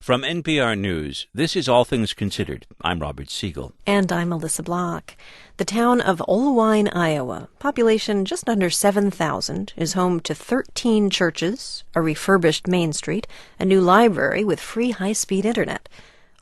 From NPR News, this is All Things Considered. I'm Robert Siegel. And I'm Melissa Block. The town of Oelwein, Iowa, population just under 7,000, is home to 13 churches, a refurbished Main Street, a new library with free high-speed internet.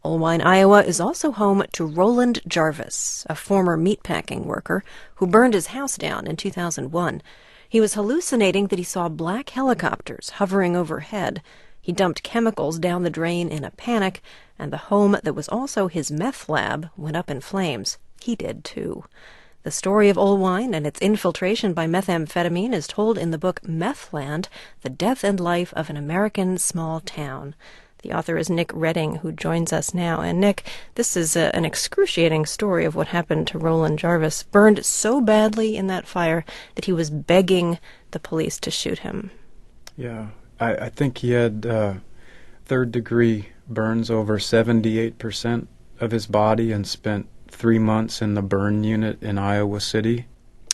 Oelwein, Iowa is also home to Roland Jarvis, a former meatpacking worker who burned his house down in 2001. He was hallucinating that he saw black helicopters hovering overhead. He dumped chemicals down the drain in a panic, and the home that was also his meth lab went up in flames. He did, too. The story of Oelwein and its infiltration by methamphetamine is told in the book Methland, The Death and Life of an American Small Town. The author is Nick Redding, who joins us now. And Nick, this is an excruciating story of what happened to Roland Jarvis, burned so badly in that fire that he was begging the police to shoot him. Yeah. I think he had third-degree burns over 78% of his body and spent 3 months in the burn unit in Iowa City.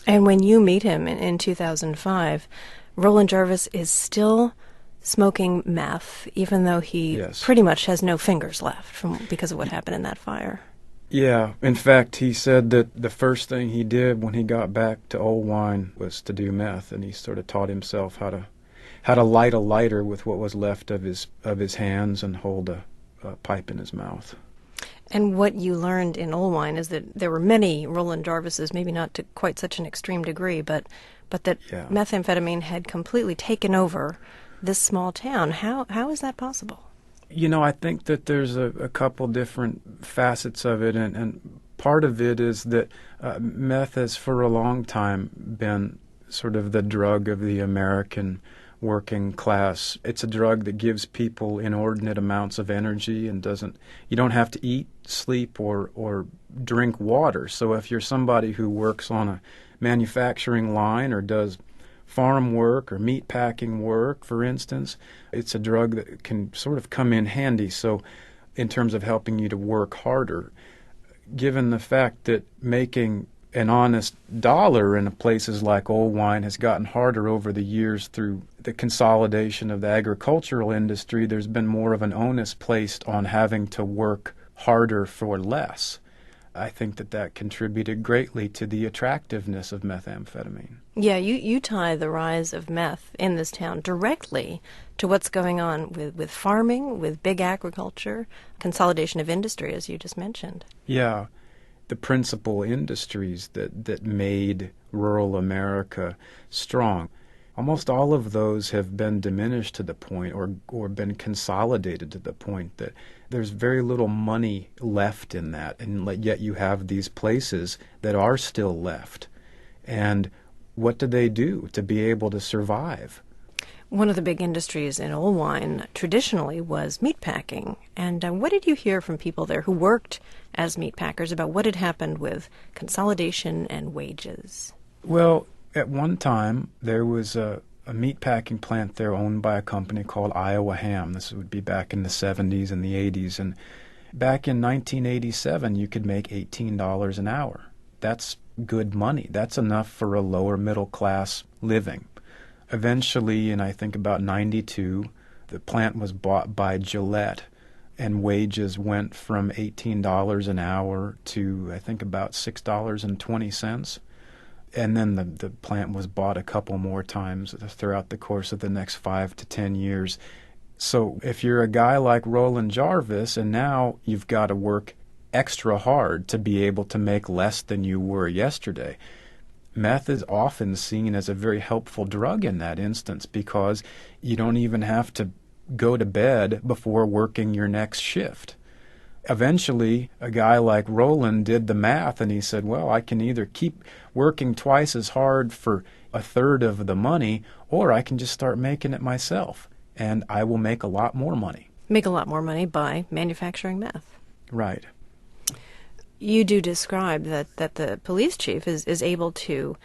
And when you meet him in 2005, Roland Jarvis is still smoking meth, even though he pretty much has no fingers left because of what happened in that fire. Yeah. In fact, he said that the first thing he did when he got back to Oelwein was to do meth, and he sort of taught himself how to light a lighter with what was left of his hands and hold a pipe in his mouth. And what you learned in Oelwein is that there were many Roland Jarvises, maybe not to quite such an extreme degree, but that methamphetamine had completely taken over this small town. How is that possible? You know, I think that there's a couple different facets of it, and part of it is that meth has for a long time been sort of the drug of the American working class. It's a drug that gives people inordinate amounts of energy and you don't have to eat, sleep, or drink water. So if you're somebody who works on a manufacturing line or does farm work or meatpacking work, for instance, it's a drug that can sort of come in handy. So in terms of helping you to work harder, given the fact that making an honest dollar in places like Oelwein has gotten harder over the years through the consolidation of the agricultural industry, there's been more of an onus placed on having to work harder for less. I think that contributed greatly to the attractiveness of methamphetamine. Yeah, you tie the rise of meth in this town directly to what's going on with farming, with big agriculture, consolidation of industry, as you just mentioned. Yeah. The principal industries that made rural America strong. Almost all of those have been diminished to the point or been consolidated to the point that there's very little money left in that, and yet you have these places that are still left. And what do they do to be able to survive? One of the big industries in Oelwein traditionally was meatpacking. And what did you hear from people there who worked as meatpackers about what had happened with consolidation and wages? Well, at one time, there was a meatpacking plant there owned by a company called Iowa Ham. This would be back in the 70s and the 80s. And back in 1987, you could make $18 an hour. That's good money. That's enough for a lower middle class living. Eventually, in I think about 92, the plant was bought by Gillette, and wages went from $18 an hour to I think about $6.20. And then the plant was bought a couple more times throughout the course of the next 5 to 10 years. So if you're a guy like Roland Jarvis, and now you've got to work extra hard to be able to make less than you were yesterday, meth is often seen as a very helpful drug in that instance because you don't even have to go to bed before working your next shift. Eventually, a guy like Roland did the math and he said, well, I can either keep working twice as hard for a third of the money, or I can just start making it myself, and I will make a lot more money. Make a lot more money by manufacturing meth. Right. You do describe that the police chief is able to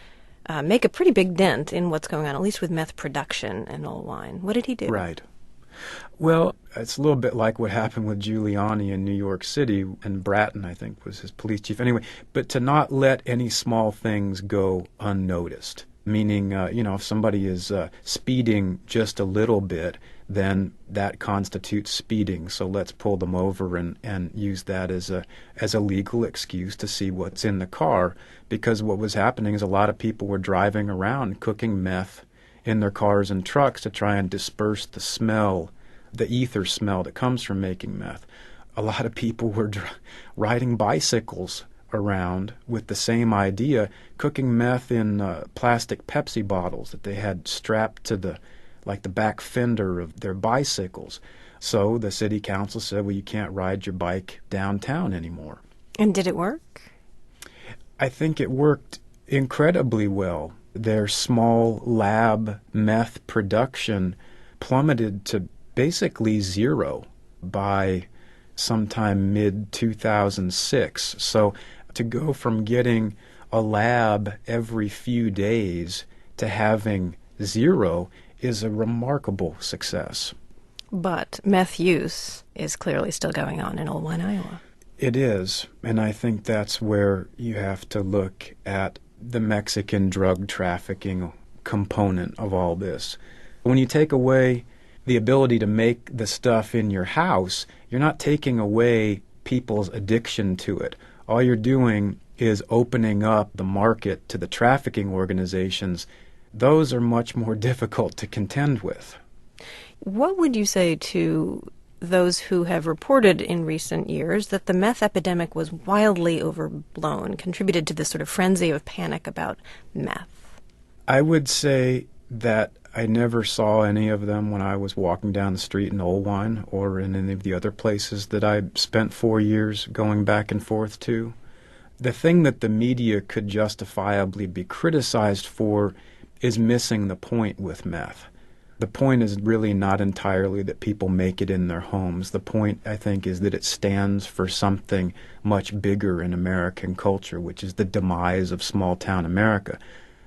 make a pretty big dent in what's going on, at least with meth production in Oelwein. What did he do? Right. Well, it's a little bit like what happened with Giuliani in New York City, and Bratton, I think, was his police chief. Anyway, but to not let any small things go unnoticed. meaning, if somebody is speeding just a little bit, then that constitutes speeding. So let's pull them over and use that as a legal excuse to see what's in the car. Because what was happening is a lot of people were driving around cooking meth in their cars and trucks to try and disperse the smell, the ether smell that comes from making meth. A lot of people were riding bicycles around with the same idea, cooking meth in plastic Pepsi bottles that they had strapped to the back fender of their bicycles. So the city council said, well, you can't ride your bike downtown anymore. And did it work? I think it worked incredibly well. Their small lab meth production plummeted to basically zero by sometime mid-2006. So to go from getting a lab every few days to having zero is a remarkable success. But meth use is clearly still going on in Oelwein, Iowa. It is, and I think that's where you have to look at the Mexican drug trafficking component of all this. When you take away the ability to make the stuff in your house, you're not taking away people's addiction to it. All you're doing is opening up the market to the trafficking organizations. Those are much more difficult to contend with. What would you say to those who have reported in recent years that the meth epidemic was wildly overblown, contributed to this sort of frenzy of panic about meth? I would say that I never saw any of them when I was walking down the street in Oelwein or in any of the other places that I spent 4 years going back and forth to. The thing that the media could justifiably be criticized for is missing the point with meth. The point is really not entirely that people make it in their homes. The point, I think, is that it stands for something much bigger in American culture, which is the demise of small-town America.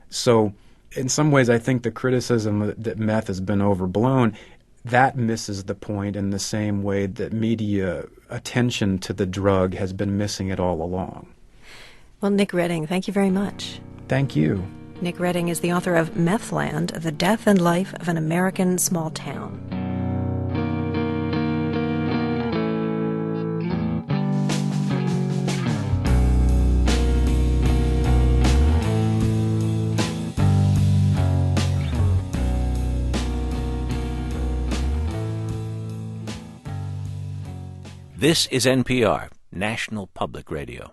So in some ways, I think the criticism that meth has been overblown, that misses the point in the same way that media attention to the drug has been missing it all along. Well, Nick Redding, thank you very much. Thank you. Nick Redding is the author of Methland, The Death and Life of an American Small Town. This is NPR, National Public Radio.